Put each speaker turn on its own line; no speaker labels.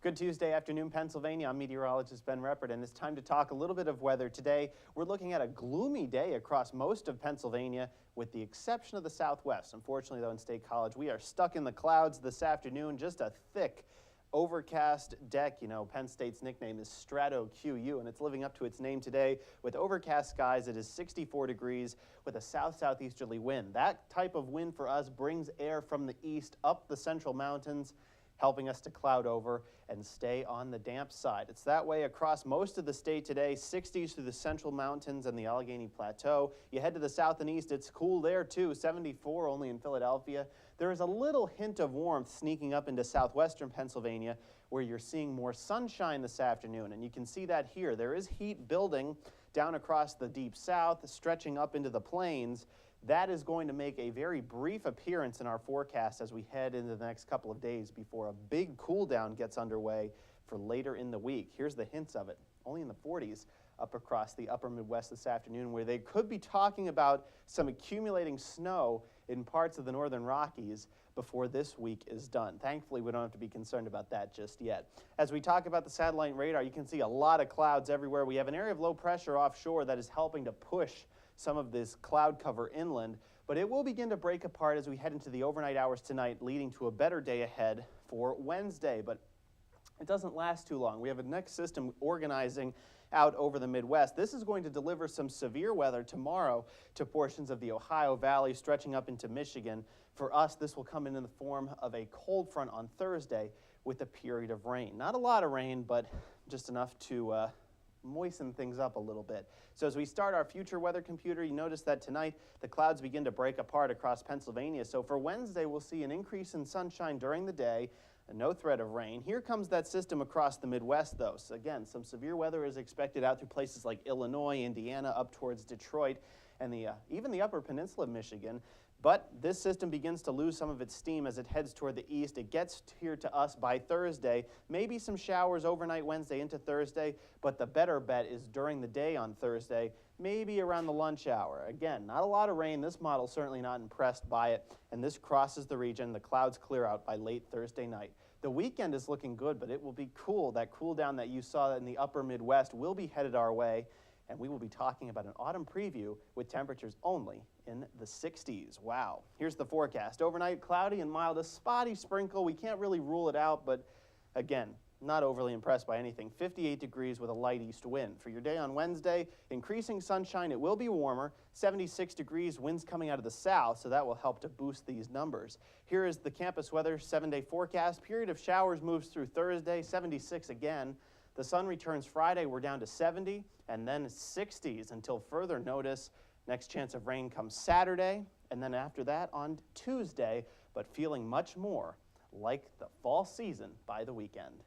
Good Tuesday afternoon, Pennsylvania. I'm meteorologist Ben Reppert, and it's time to talk a little bit of weather today. We're looking at a gloomy day across most of Pennsylvania, with the exception of the southwest. Unfortunately, though, in State College, we are stuck in the clouds this afternoon. Just a thick, overcast deck. You know, Penn State's nickname is Strato QU, and it's living up to its name today. With overcast skies, it is 64 degrees with a south-southeasterly wind. That type of wind for us brings air from the east up the central mountains, helping us to cloud over and stay on the damp side. It's that way across most of the state today, 60s through the central mountains and the Allegheny Plateau. You head to the south and east, it's cool there too, 74 only in Philadelphia. There is a little hint of warmth sneaking up into southwestern Pennsylvania, where you're seeing more sunshine this afternoon, and you can see that here. There is heat building down across the deep south, stretching up into the plains. That is going to make a very brief appearance in our forecast as we head into the next couple of days before a big cool down gets underway for later in the week. Here's the hints of it. Only in the 40s up across the upper Midwest this afternoon, where they could be talking about some accumulating snow in parts of the northern Rockies before this week is done. Thankfully, we don't have to be concerned about that just yet. As we talk about the satellite radar, you can see a lot of clouds everywhere. We have an area of low pressure offshore that is helping to push some of this cloud cover inland, but it will begin to break apart as we head into the overnight hours tonight, leading to a better day ahead for Wednesday. But it doesn't last too long. We have a next system organizing out over the Midwest. This is going to deliver some severe weather tomorrow to portions of the Ohio Valley, stretching up into Michigan. For us, this will come in the form of a cold front on Thursday with a period of rain. Not a lot of rain, but just enough to moisten things up a little bit. So as we start our future weather computer, you notice that tonight the clouds begin to break apart across Pennsylvania. So for Wednesday, we'll see an increase in sunshine during the day and no threat of rain. Here comes that system across the Midwest, though. So again, some severe weather is expected out through places like Illinois, Indiana, up towards Detroit, and even the upper peninsula of Michigan. But this system begins to lose some of its steam as it heads toward the east. It gets here to us by Thursday. Maybe some showers overnight Wednesday into Thursday, but the better bet is during the day on Thursday, maybe around the lunch hour. Again, not a lot of rain. This model certainly not impressed by it, and this crosses the region. The clouds clear out by late Thursday night. The weekend is looking good, but it will be cool. That cool down that you saw in the upper Midwest will be headed our way, and we will be talking about an autumn preview with temperatures only in the 60s. Wow. Here's the forecast. Overnight, cloudy and mild, a spotty sprinkle. We can't really rule it out, but again, not overly impressed by anything. 58 degrees with a light east wind. For your day on Wednesday, increasing sunshine. It will be warmer. 76 degrees, winds coming out of the south, so that will help to boost these numbers. Here is the campus weather 7-day forecast. Period of showers moves through Thursday, 76 again. The sun returns Friday, we're down to 70, and then 60s until further notice. Next chance of rain comes Saturday, and then after that on Tuesday, but feeling much more like the fall season by the weekend.